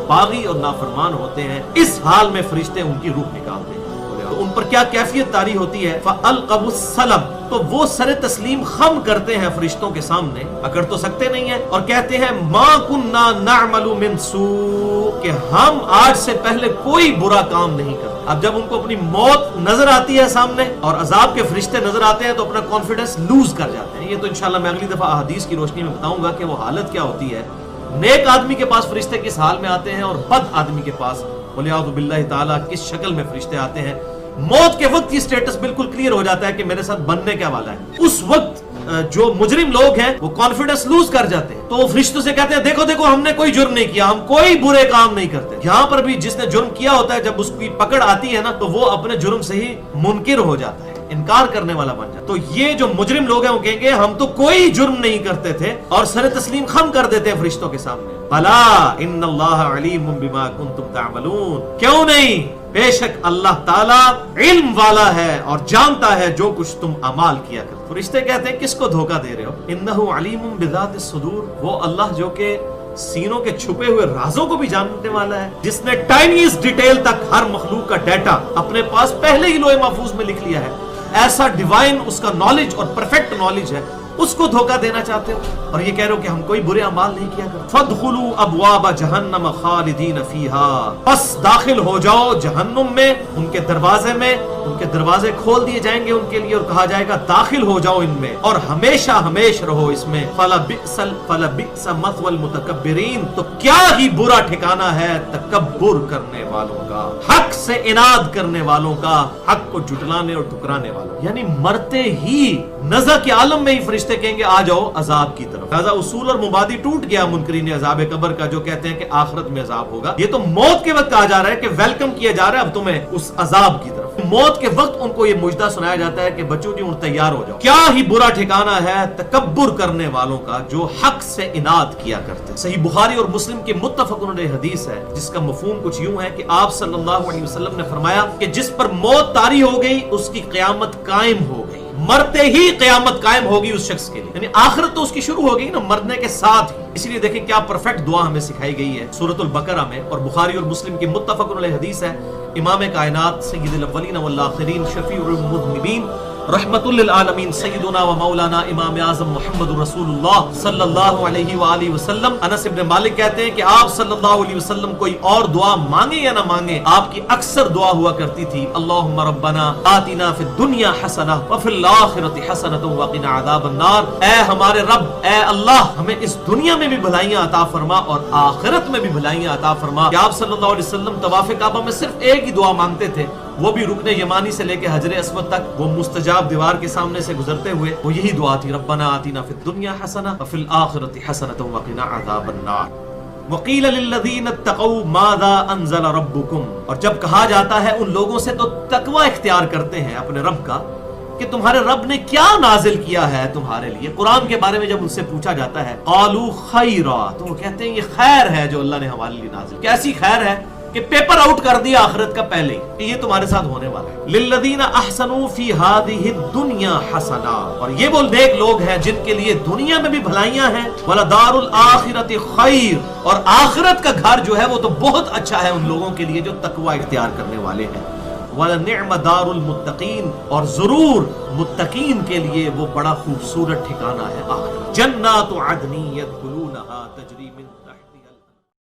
باغی اور نافرمان ہوتے ہیں، اس حال میں فرشتے ان کی روح نکالتے ہیں۔ تو ان پر کیا کیفیت طاری ہوتی ہے؟ فَأَلْقَبُ السَّلَمَ، تو وہ سر تسلیم خم کرتے ہیں فرشتوں کے سامنے، اکڑ تو سکتے نہیں ہیں، اور کہتے ہیں مَا كُنَّا نَعْمَلُ مِن سُوءٍ، کہ ہم آج سے پہلے کوئی برا کام نہیں کرتے۔ اب جب ان کو اپنی موت نظر آتی ہے سامنے اور عذاب کے فرشتے نظر آتے ہیں تو اپنا کانفیڈنس لوز کر جاتے ہیں۔ یہ تو انشاءاللہ میں اگلی دفعہ احادیث کی روشنی میں بتاؤں گا کہ وہ حالت کیا ہوتی ہے۔ نیک آدمی کے پاس فرشتے کس حال میں آتے ہیں اور بد آدمی کے پاس وَلِعَوْذُ بِاللَّهِ تعالیٰ کس شکل میں فرشتے آتے ہیں۔ موت کے وقت کی سٹیٹس بالکل کلیئر ہو جاتا ہے کہ میرے ساتھ بننے کیا والا ہے۔ اس وقت جو مجرم لوگ ہیں وہ کانفیڈنس لوز کر جاتے ہیں، تو وہ فرشتوں سے کہتے ہیں دیکھو دیکھو ہم نے کوئی جرم نہیں کیا، ہم کوئی برے کام نہیں کرتے۔ یہاں پر بھی جس نے جرم کیا ہوتا ہے جب اس کی پکڑ آتی ہے نا تو وہ اپنے جرم سے ہی منکر ہو جاتا ہے، انکار کرنے والا بن جاتا ہے۔ تو یہ جو مجرم لوگ ہیں وہ کہیں گے ہم تو کوئی جرم نہیں کرتے تھے، اور سر تسلیم خم کر دیتے ہیں فرشتوں کے سامنے۔ بلا ان اللہ علیم بما کنتم تعملون، کیوں نہیں، بے شک اللہ تعالیٰ علم والا ہے اور جانتا ہے جو کچھ تم اعمال کیا کرتے۔ فرشتے کہتے ہیں کس کو دھوکہ دے رہے ہو؟ انہ علیم بذات الصدور، وہ اللہ جو کہ سینوں کے چھپے ہوئے رازوں کو بھی جاننے والا ہے، جس نے ٹائنیسٹ ڈیٹیل تک ہر مخلوق کا ڈیٹا اپنے پاس پہلے ہی لوح محفوظ میں لکھ لیا ہے۔ ایسا ڈیوائن اس کا نالج اور پرفیکٹ نالج ہے، اس کو دھوکہ دینا چاہتے ہو اور یہ کہہ رہے ہو کہ ہم کوئی برے اعمال نہیں کیا کرتے۔ فَادْخُلُوا أَبْوَابَ جَهَنَّمَ خَالِدِينَ فِيهَا، بس داخل ہو جاؤ جہنم میں، ان کے دروازے میں، ان کے دروازے کھول دیے جائیں گے ان کے لیے اور کہا جائے گا داخل ہو جاؤ ان میں اور ہمیشہ ہمیش رہو اس میں۔ فَلَبِئْسَ مَثْوَى الْمُتَكَبِّرِينَ، تو کیا ہی برا ٹھکانہ ہے تکبر کرنے والوں کا، حق سے اناد کرنے والوں کا، حق کو جھٹلانے اور ٹھکرانے والوں۔ یعنی مرتے ہی نزع کے عالم میں ہی فرشتے کہیں گے آ جاؤ عذاب کی طرف۔ لہذا اصول اور مبادی ٹوٹ گیا منکرین عذاب قبر کا، جو کہتے ہیں کہ آخرت میں عذاب ہوگا۔ یہ تو موت کے وقت کہا جا رہا ہے کہ ویلکم کیا جا رہا ہے اب تمہیں اس عذاب کی طرف۔ موت کے وقت ان کو یہ مجدہ سنایا جاتا ہے کہ بچوں جی تیار ہو جاؤ، کیا ہی برا ٹھکانہ ہے تکبر کرنے والوں کا جو حق سے اناد کیا کرتے۔ صحیح بخاری اور مسلم کی متفق علیہ حدیث ہے جس کا مفہوم کچھ یوں ہے کہ آپ صلی اللہ علیہ وسلم نے فرمایا کہ جس پر موت طاری ہو گئی اس کی قیامت قائم ہو گئی، مرتے ہی قیامت قائم ہوگی اس شخص کے لیے، یعنی آخرت تو اس کی شروع ہو گئی نا مرنے کے ساتھ ہی۔ اسی لیے دیکھیں کیا پرفیکٹ دعا ہمیں سکھائی گئی ہے سورۃ البقرہ میں، اور بخاری اور مسلم کی متفق علیہ حدیث ہے۔ امام کائنات سید الاولین والآخرین شفیع المذنبین رحمت للعالمین سیدنا و مولانا امام اعظم محمد رسول اللہ صلی اللہ علیہ وآلہ وسلم، انس ابن مالک کہتے ہیں کہ آپ صلی اللہ علیہ وسلم کوئی اور دعا مانگے یا نہ مانگے، آپ کی اکثر دعا ہوا کرتی تھی اللہم ربنا آتنا فی الدنیا حسنہ وفی الآخرۃ حسنۃ وقنا عذاب النار، اے ہمارے رب، اے اللہ ہمیں اس دنیا میں بھی بھلائیاں عطا فرما اور آخرت میں بھی بھلائیاں عطا فرما۔ کہ آپ صلی اللہ علیہ وسلم طواف کعبہ میں صرف ایک ہی دعا مانگتے تھے، وہ بھی رکن یمانی سے لے کے حجر اسود تک، وہ مستجاب دیوار کے سامنے سے گزرتے ہوئے وہ یہی دعا تھی ربنا آتنا فی الدنیا حسنہ وفی الآخرۃ حسنۃ وقنا عذاب النار۔ وقیل للذین اتقوا ماذا انزل ربکم، اور جب کہا جاتا ہے ان لوگوں سے تو تقوی اختیار کرتے ہیں اپنے رب کا کہ تمہارے رب نے کیا نازل کیا ہے تمہارے لیے، قرآن کے بارے میں جب ان سے پوچھا جاتا ہے قالوا خیرا، تو وہ کہتے ہیں یہ خیر ہے جو اللہ نے ہمارے لیے نازل، کیسی خیر ہے کہ پیپر آؤٹ کر دیا آخرت کا پہلے ہی کہ یہ تمہارے ساتھ ہونے والا ہے۔ للذین احسنوا فی ہذہ الدنیا حسنہ، اور یہ وہ نیک لوگ ہیں جن کے لیے دنیا میں بھی بھلائیاں ہیں، ولدار الآخرۃ خیر، اور آخرت کا گھر جو ہے وہ تو بہت اچھا ہے ان لوگوں کے لیے جو تقوی اختیار کرنے والے ہیں۔ وَلَنِعْمَ دَارُ الْمُتَّقِينَ، اور ضرور متقین کے لیے وہ بڑا خوبصورت ٹھکانہ ہے آخرت۔ جنات عدن يدخلون